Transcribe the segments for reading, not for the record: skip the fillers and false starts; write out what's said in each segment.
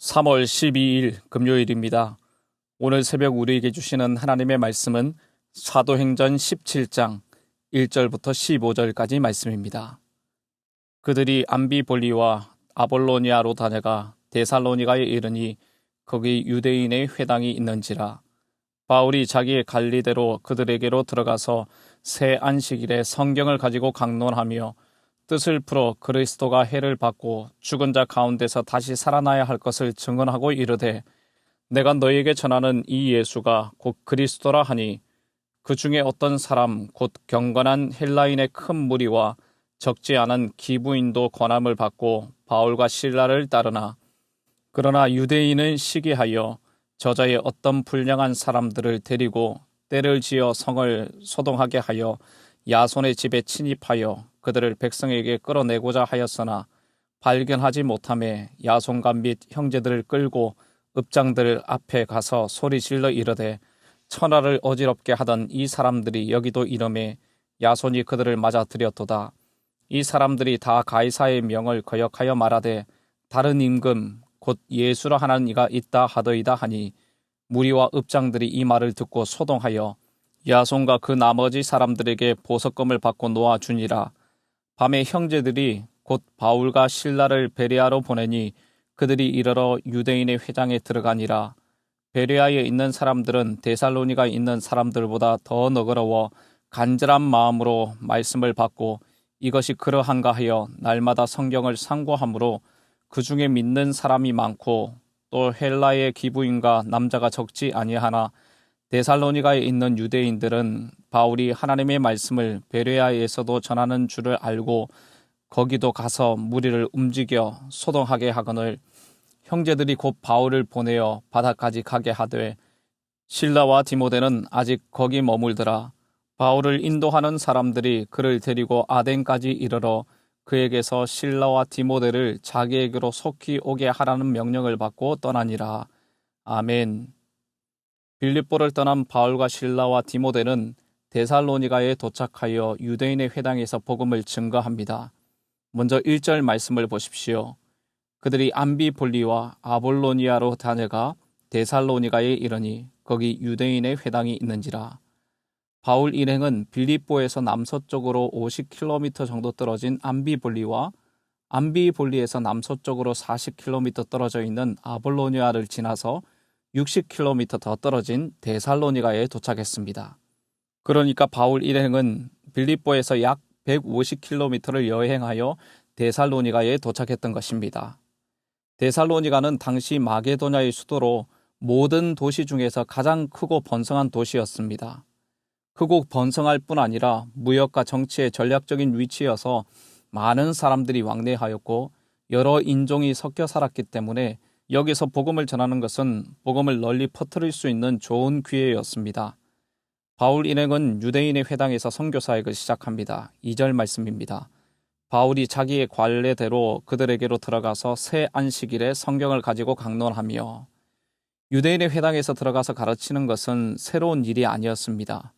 3월 12일 금요일입니다. 오늘 새벽 우리에게 주시는 하나님의 말씀은 사도행전 17장 1절부터 15절까지 말씀입니다. 그들이 암비볼리와 아볼로니아로 다녀가 데살로니가에 이르니 거기 유대인의 회당이 있는지라. 바울이 자기의 관리대로 그들에게로 들어가서 새 안식일에 성경을 가지고 강론하며 뜻을 풀어 그리스도가 해를 받고 죽은 자 가운데서 다시 살아나야 할 것을 증언하고 이르되, 내가 너희에게 전하는 이 예수가 곧 그리스도라 하니, 그 중에 어떤 사람 곧 경건한 헬라인의 큰 무리와 적지 않은 기부인도 권함을 받고 바울과 실라를 따르나, 그러나 유대인은 시기하여 저자의 어떤 불량한 사람들을 데리고 때를 지어 성을 소동하게 하여 야손의 집에 침입하여 그들을 백성에게 끌어내고자 하였으나 발견하지 못하매 야손과 및 형제들을 끌고 읍장들 앞에 가서 소리질러 이르되, 천하를 어지럽게 하던 이 사람들이 여기도 이름에 야손이 그들을 맞아들였도다. 이 사람들이 다 가이사의 명을 거역하여 말하되 다른 임금 곧 예수라 하는 이가 있다 하더이다 하니, 무리와 읍장들이 이 말을 듣고 소동하여 야손과 그 나머지 사람들에게 보석금을 받고 놓아주니라. 밤에 형제들이 곧 바울과 실라를 베레아로 보내니 그들이 이르러 유대인의 회당에 들어가니라. 베레아에 있는 사람들은 데살로니가에 있는 사람들보다 더 너그러워 간절한 마음으로 말씀을 받고 이것이 그러한가 하여 날마다 성경을 상고하므로 그 중에 믿는 사람이 많고 또 헬라의 기부인과 남자가 적지 아니하나, 데살로니가에 있는 유대인들은 바울이 하나님의 말씀을 베레아에서도 전하는 줄을 알고 거기도 가서 무리를 움직여 소동하게 하거늘, 형제들이 곧 바울을 보내어 바다까지 가게 하되 실라와 디모데는 아직 거기 머물더라. 바울을 인도하는 사람들이 그를 데리고 아덴까지 이르러 그에게서 실라와 디모데를 자기에게로 속히 오게 하라는 명령을 받고 떠나니라. 아멘. 빌립보를 떠난 바울과 실라와 디모데는 데살로니가에 도착하여 유대인의 회당에서 복음을 증거합니다. 먼저 1절 말씀을 보십시오. 그들이 암비볼리와 아볼로니아로 다녀가 데살로니가에 이르니 거기 유대인의 회당이 있는지라. 바울 일행은 빌립보에서 남서쪽으로 50km 정도 떨어진 암비볼리와 암비볼리에서 남서쪽으로 40km 떨어져 있는 아볼로니아를 지나서 60km 더 떨어진 데살로니가에 도착했습니다. 그러니까 바울 일행은 빌립보에서 약 150km를 여행하여 데살로니가에 도착했던 것입니다. 데살로니가는 당시 마게도냐의 수도로 모든 도시 중에서 가장 크고 번성한 도시였습니다. 크고 번성할 뿐 아니라 무역과 정치의 전략적인 위치여서 많은 사람들이 왕래하였고 여러 인종이 섞여 살았기 때문에 여기서 복음을 전하는 것은 복음을 널리 퍼뜨릴 수 있는 좋은 기회였습니다. 바울 일행은 유대인의 회당에서 선교 사역을 시작합니다. 2절 말씀입니다. 바울이 자기의 관례대로 그들에게로 들어가서 새 안식일에 성경을 가지고 강론하며, 유대인의 회당에서 들어가서 가르치는 것은 새로운 일이 아니었습니다.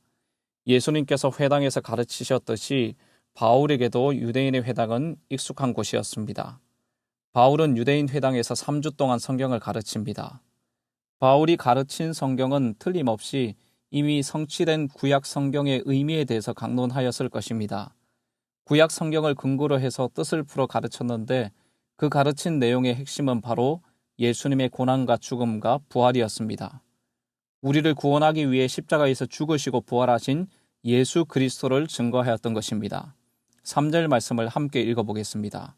예수님께서 회당에서 가르치셨듯이 바울에게도 유대인의 회당은 익숙한 곳이었습니다. 바울은 유대인 회당에서 3주 동안 성경을 가르칩니다. 바울이 가르친 성경은 틀림없이 이미 성취된 구약 성경의 의미에 대해서 강론하였을 것입니다. 구약 성경을 근거로 해서 뜻을 풀어 가르쳤는데 그 가르친 내용의 핵심은 바로 예수님의 고난과 죽음과 부활이었습니다. 우리를 구원하기 위해 십자가에서 죽으시고 부활하신 예수 그리스도를 증거하였던 것입니다. 3절 말씀을 함께 읽어보겠습니다.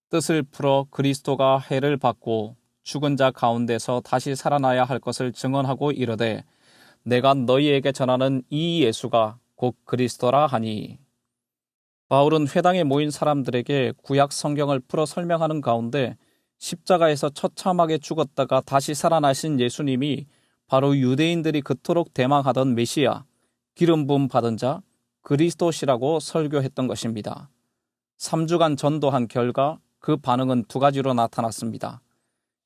뜻을 풀어 그리스도가 해를 받고 죽은 자 가운데서 다시 살아나야 할 것을 증언하고 이르되, 내가 너희에게 전하는 이 예수가 곧 그리스도라 하니. 바울은 회당에 모인 사람들에게 구약 성경을 풀어 설명하는 가운데 십자가에서 처참하게 죽었다가 다시 살아나신 예수님이 바로 유대인들이 그토록 대망하던 메시아, 기름 부음 받은 자, 그리스도시라고 설교했던 것입니다. 3주간 전도한 결과 그 반응은 두 가지로 나타났습니다.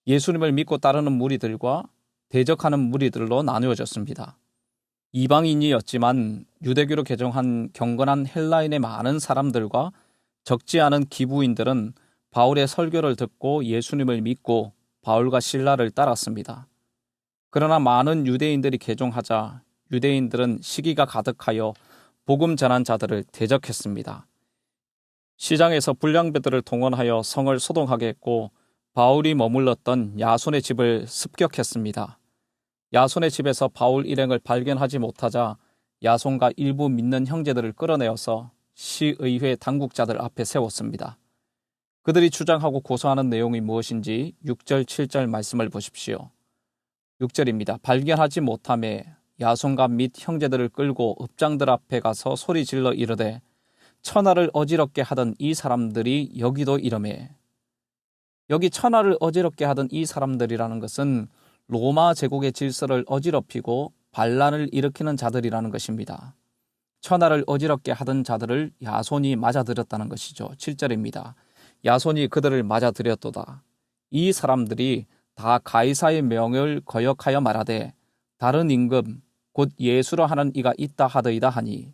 예수님을 믿고 따르는 무리들과 대적하는 무리들로 나누어졌습니다. 이방인이었지만 유대교로 개종한 경건한 헬라인의 많은 사람들과 적지 않은 기부인들은 바울의 설교를 듣고 예수님을 믿고 바울과 실라를 따랐습니다. 그러나 많은 유대인들이 개종하자 유대인들은 시기가 가득하여 복음 전한 자들을 대적했습니다. 시장에서 불량배들을 동원하여 성을 소동하게 했고 바울이 머물렀던 야손의 집을 습격했습니다. 야손의 집에서 바울 일행을 발견하지 못하자 야손과 일부 믿는 형제들을 끌어내어서 시의회 당국자들 앞에 세웠습니다. 그들이 주장하고 고소하는 내용이 무엇인지 6절, 7절 말씀을 보십시오. 6절입니다. 발견하지 못하매 야손과 및 형제들을 끌고 읍장들 앞에 가서 소리 질러 이르되 천하를 어지럽게 하던 이 사람들이 여기도 이러매. 여기 천하를 어지럽게 하던 이 사람들이라는 것은 로마 제국의 질서를 어지럽히고 반란을 일으키는 자들이라는 것입니다. 천하를 어지럽게 하던 자들을 야손이 맞아들였다는 것이죠. 7절입니다. 야손이 그들을 맞아들였도다. 이 사람들이 다 가이사의 명을 거역하여 말하되 다른 임금 곧 예수라 하는 이가 있다 하더이다 하니.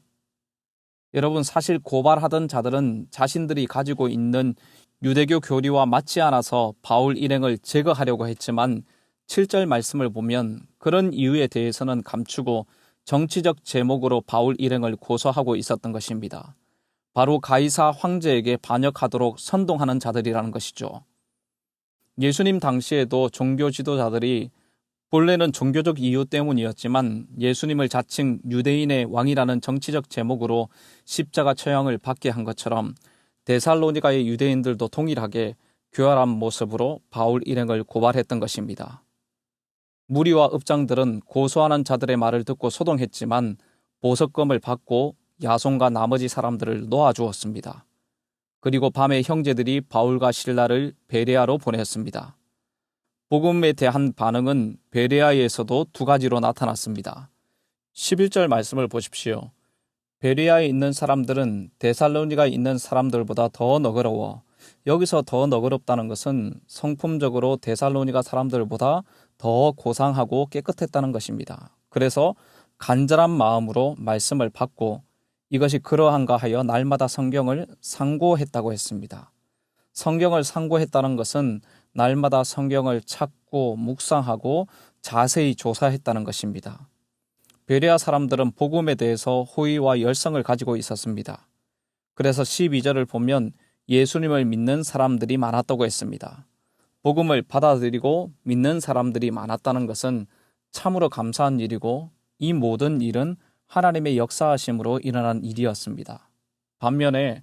여러분, 사실 고발하던 자들은 자신들이 가지고 있는 유대교 교리와 맞지 않아서 바울 일행을 제거하려고 했지만 7절 말씀을 보면 그런 이유에 대해서는 감추고 정치적 제목으로 바울 일행을 고소하고 있었던 것입니다. 바로 가이사 황제에게 반역하도록 선동하는 자들이라는 것이죠. 예수님 당시에도 종교 지도자들이 본래는 종교적 이유 때문이었지만 예수님을 자칭 유대인의 왕이라는 정치적 제목으로 십자가 처형을 받게 한 것처럼 데살로니가의 유대인들도 동일하게 교활한 모습으로 바울 일행을 고발했던 것입니다. 무리와 읍장들은 고소하는 자들의 말을 듣고 소동했지만 보석금을 받고 야손과 나머지 사람들을 놓아주었습니다. 그리고 밤에 형제들이 바울과 실라를 베레아로 보냈습니다. 복음에 대한 반응은 베레아에서도 두 가지로 나타났습니다. 11절 말씀을 보십시오. 베레아에 있는 사람들은 데살로니가에 있는 사람들보다 더 너그러워. 여기서 더 너그럽다는 것은 성품적으로 데살로니가 사람들보다 더 고상하고 깨끗했다는 것입니다. 그래서 간절한 마음으로 말씀을 받고 이것이 그러한가 하여 날마다 성경을 상고했다고 했습니다. 성경을 상고했다는 것은 날마다 성경을 찾고 묵상하고 자세히 조사했다는 것입니다. 베레아 사람들은 복음에 대해서 호의와 열성을 가지고 있었습니다. 그래서 12절을 보면 예수님을 믿는 사람들이 많았다고 했습니다. 복음을 받아들이고 믿는 사람들이 많았다는 것은 참으로 감사한 일이고 이 모든 일은 하나님의 역사하심으로 일어난 일이었습니다. 반면에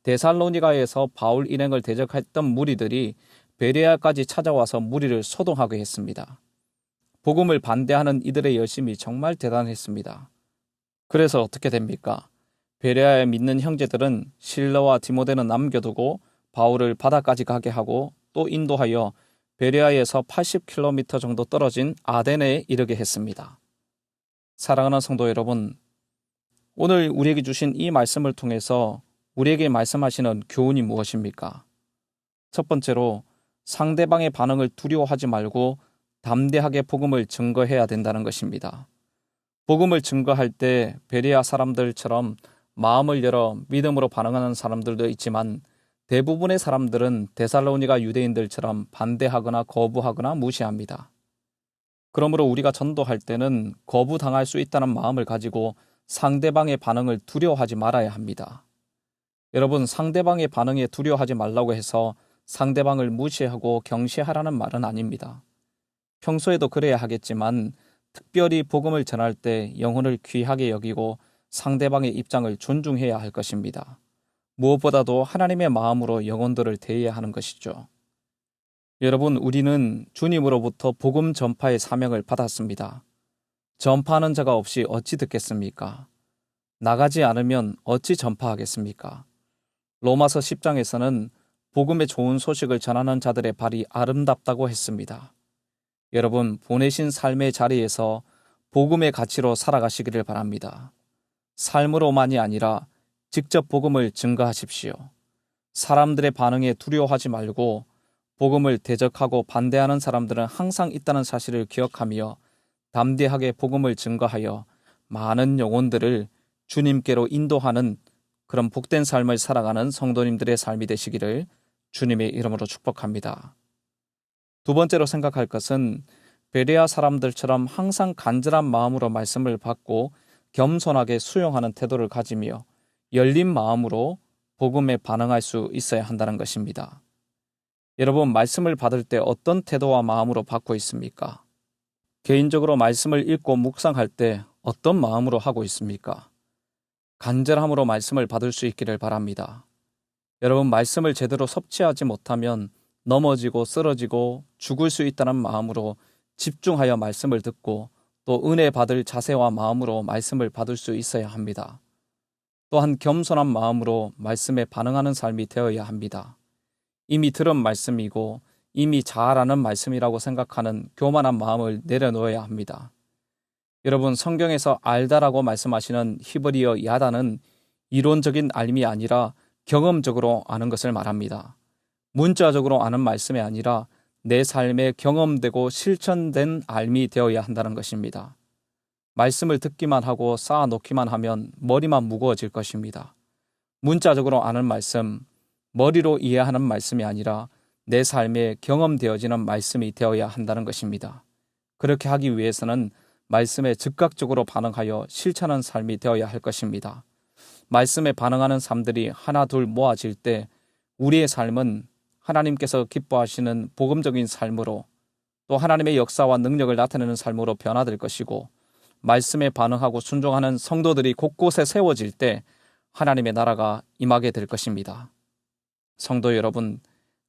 데살로니가에서 바울 일행을 대적했던 무리들이 베레아까지 찾아와서 무리를 소동하게 했습니다. 복음을 반대하는 이들의 열심이 정말 대단했습니다. 그래서 어떻게 됩니까? 베레아에 믿는 형제들은 실라와 디모데는 남겨두고 바울을 바다까지 가게 하고 또 인도하여 베레아에서 80km 정도 떨어진 아데네에 이르게 했습니다. 사랑하는 성도 여러분, 오늘 우리에게 주신 이 말씀을 통해서 우리에게 말씀하시는 교훈이 무엇입니까? 첫 번째로 상대방의 반응을 두려워하지 말고 담대하게 복음을 증거해야 된다는 것입니다. 복음을 증거할 때 베레아 사람들처럼 마음을 열어 믿음으로 반응하는 사람들도 있지만 대부분의 사람들은 데살로니가 유대인들처럼 반대하거나 거부하거나 무시합니다. 그러므로 우리가 전도할 때는 거부당할 수 있다는 마음을 가지고 상대방의 반응을 두려워하지 말아야 합니다. 여러분, 상대방의 반응에 두려워하지 말라고 해서 상대방을 무시하고 경시하라는 말은 아닙니다. 평소에도 그래야 하겠지만 특별히 복음을 전할 때 영혼을 귀하게 여기고 상대방의 입장을 존중해야 할 것입니다. 무엇보다도 하나님의 마음으로 영혼들을 대해야 하는 것이죠. 여러분, 우리는 주님으로부터 복음 전파의 사명을 받았습니다. 전파하는 자가 없이 어찌 듣겠습니까? 나가지 않으면 어찌 전파하겠습니까? 로마서 10장에서는 복음의 좋은 소식을 전하는 자들의 발이 아름답다고 했습니다. 여러분, 보내신 삶의 자리에서 복음의 가치로 살아가시기를 바랍니다. 삶으로만이 아니라 직접 복음을 증거하십시오. 사람들의 반응에 두려워하지 말고 복음을 대적하고 반대하는 사람들은 항상 있다는 사실을 기억하며 담대하게 복음을 증거하여 많은 영혼들을 주님께로 인도하는 그런 복된 삶을 살아가는 성도님들의 삶이 되시기를 주님의 이름으로 축복합니다. 두 번째로 생각할 것은 베레아 사람들처럼 항상 간절한 마음으로 말씀을 받고 겸손하게 수용하는 태도를 가지며 열린 마음으로 복음에 반응할 수 있어야 한다는 것입니다. 여러분, 말씀을 받을 때 어떤 태도와 마음으로 받고 있습니까? 개인적으로 말씀을 읽고 묵상할 때 어떤 마음으로 하고 있습니까? 간절함으로 말씀을 받을 수 있기를 바랍니다. 여러분, 말씀을 제대로 섭취하지 못하면 넘어지고 쓰러지고 죽을 수 있다는 마음으로 집중하여 말씀을 듣고 또 은혜 받을 자세와 마음으로 말씀을 받을 수 있어야 합니다. 또한 겸손한 마음으로 말씀에 반응하는 삶이 되어야 합니다. 이미 들은 말씀이고 이미 잘 아는 말씀이라고 생각하는 교만한 마음을 내려놓아야 합니다. 여러분, 성경에서 알다라고 말씀하시는 히브리어 야다는 이론적인 알미 아니라 경험적으로 아는 것을 말합니다. 문자적으로 아는 말씀이 아니라 내 삶에 경험되고 실천된 알미 되어야 한다는 것입니다. 말씀을 듣기만 하고 쌓아놓기만 하면 머리만 무거워질 것입니다. 문자적으로 아는 말씀, 머리로 이해하는 말씀이 아니라 내 삶에 경험되어지는 말씀이 되어야 한다는 것입니다. 그렇게 하기 위해서는 말씀에 즉각적으로 반응하여 실천하는 삶이 되어야 할 것입니다. 말씀에 반응하는 삶들이 하나 둘 모아질 때 우리의 삶은 하나님께서 기뻐하시는 복음적인 삶으로 또 하나님의 역사와 능력을 나타내는 삶으로 변화될 것이고, 말씀에 반응하고 순종하는 성도들이 곳곳에 세워질 때 하나님의 나라가 임하게 될 것입니다. 성도 여러분,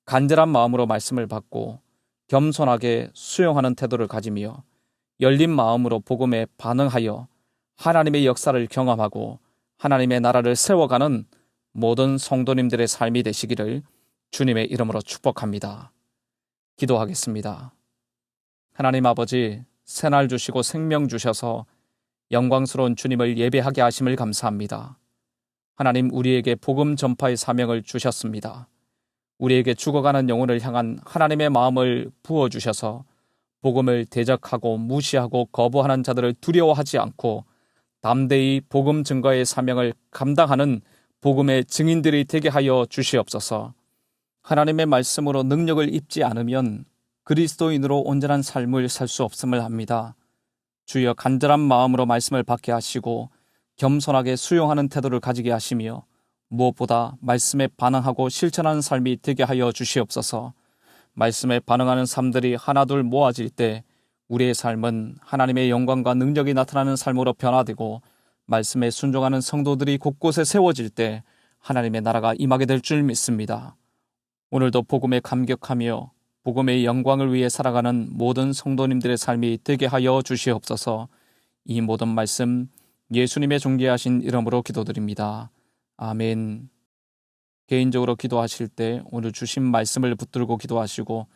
간절한 마음으로 말씀을 받고 겸손하게 수용하는 태도를 가지며 열린 마음으로 복음에 반응하여 하나님의 역사를 경험하고 하나님의 나라를 세워가는 모든 성도님들의 삶이 되시기를 주님의 이름으로 축복합니다. 기도하겠습니다. 하나님 아버지, 새날 주시고 생명 주셔서 영광스러운 주님을 예배하게 하심을 감사합니다. 하나님, 우리에게 복음 전파의 사명을 주셨습니다. 우리에게 죽어가는 영혼을 향한 하나님의 마음을 부어주셔서 복음을 대적하고 무시하고 거부하는 자들을 두려워하지 않고 담대히 복음 증거의 사명을 감당하는 복음의 증인들이 되게 하여 주시옵소서. 하나님의 말씀으로 능력을 입지 않으면 그리스도인으로 온전한 삶을 살 수 없음을 압니다. 주여, 간절한 마음으로 말씀을 받게 하시고 겸손하게 수용하는 태도를 가지게 하시며 무엇보다 말씀에 반응하고 실천하는 삶이 되게 하여 주시옵소서. 말씀에 반응하는 삶들이 하나둘 모아질 때 우리의 삶은 하나님의 영광과 능력이 나타나는 삶으로 변화되고, 말씀에 순종하는 성도들이 곳곳에 세워질 때 하나님의 나라가 임하게 될 줄 믿습니다. 오늘도 복음에 감격하며 복음의 영광을 위해 살아가는 모든 성도님들의 삶이 되게 하여 주시옵소서. 이 모든 말씀 예수님의 존귀하신 이름으로 기도드립니다. 아멘. 개인적으로 기도하실 때 오늘 주신 말씀을 붙들고 기도하시고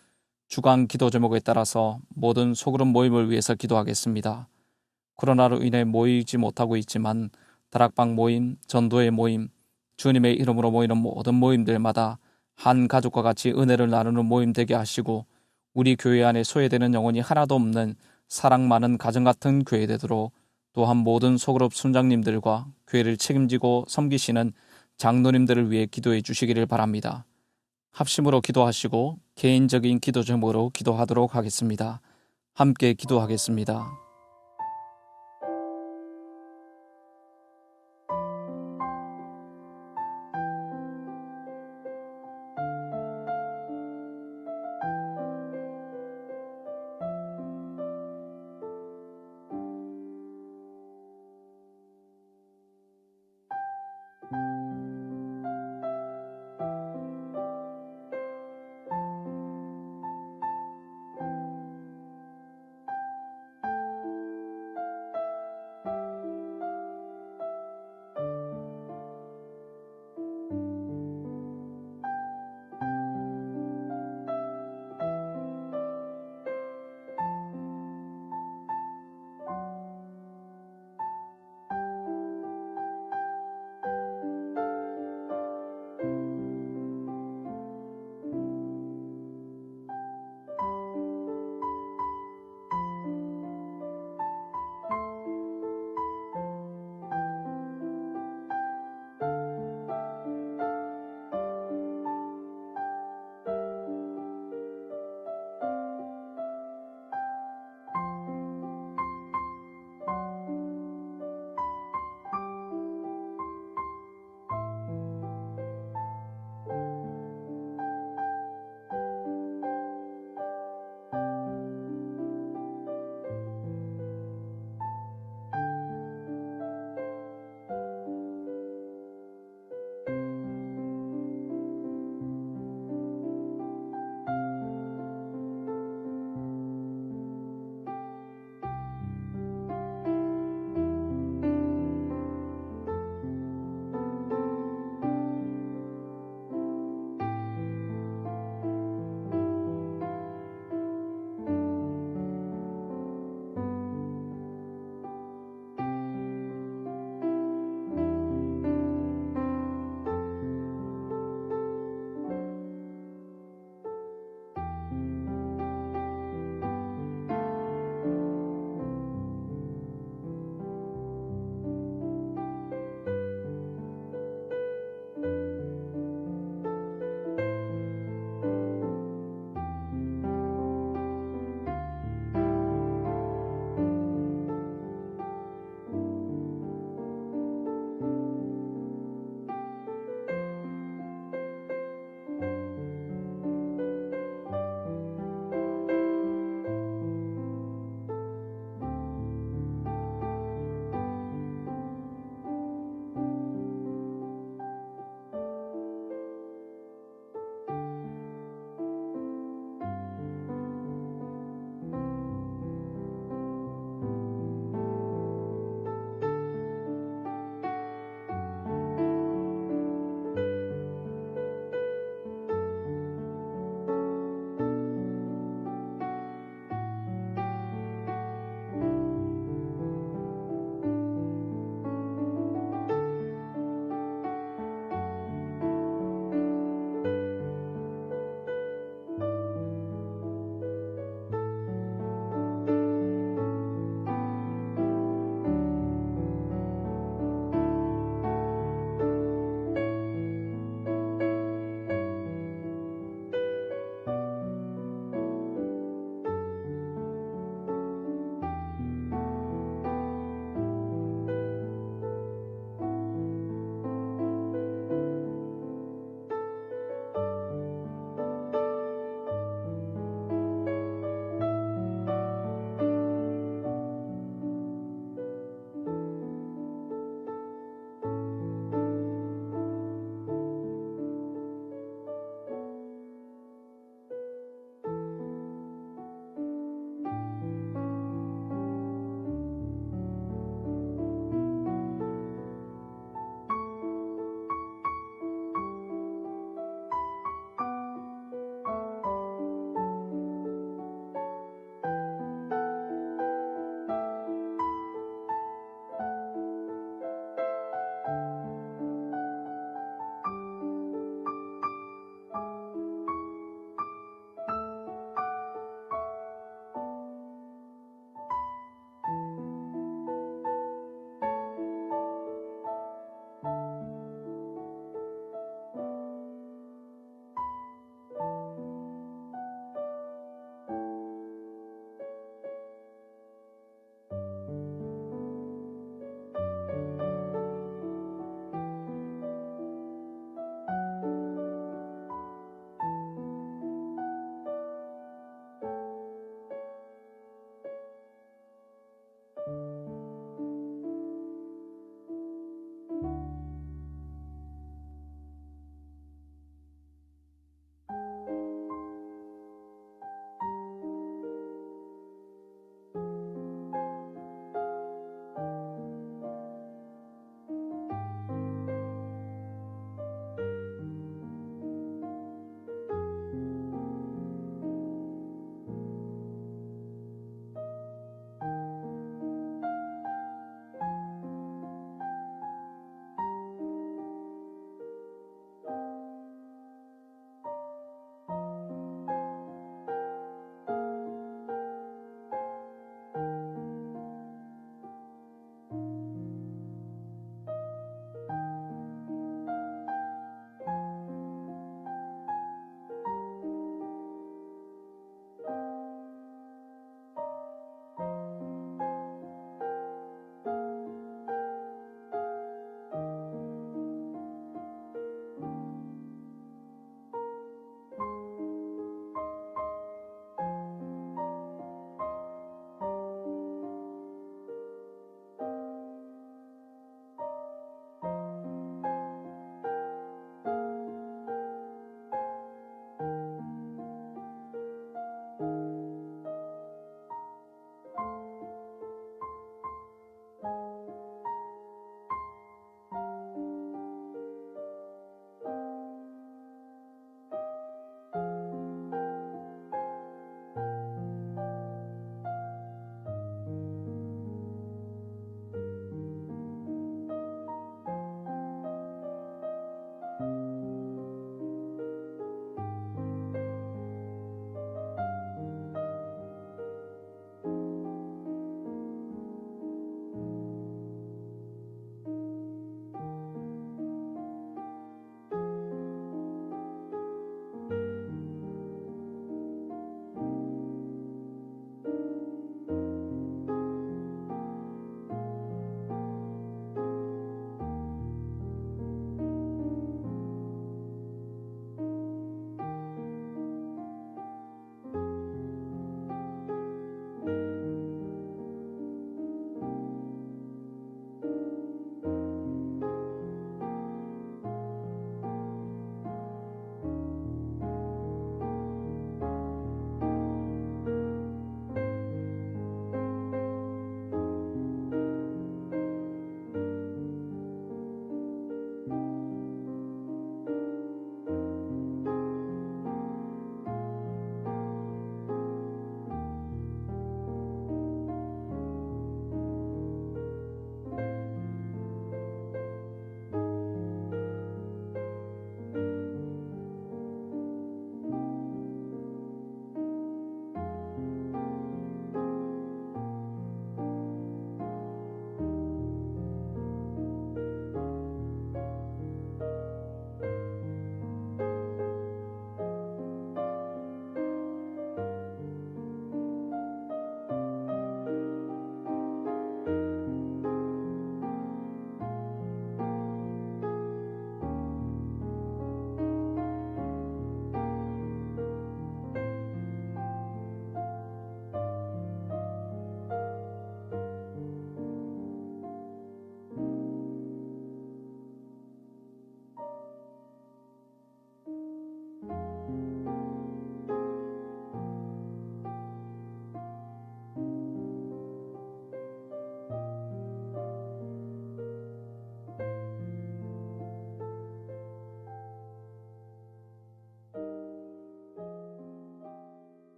주간 기도 제목에 따라서 모든 소그룹 모임을 위해서 기도하겠습니다. 코로나로 인해 모이지 못하고 있지만 다락방 모임, 전도회 모임, 주님의 이름으로 모이는 모든 모임들마다 한 가족과 같이 은혜를 나누는 모임 되게 하시고, 우리 교회 안에 소외되는 영혼이 하나도 없는 사랑 많은 가정 같은 교회 되도록, 또한 모든 소그룹 순장님들과 교회를 책임지고 섬기시는 장로님들을 위해 기도해 주시기를 바랍니다. 합심으로 기도하시고 개인적인 기도 제목으로 기도하도록 하겠습니다. 함께 기도하겠습니다.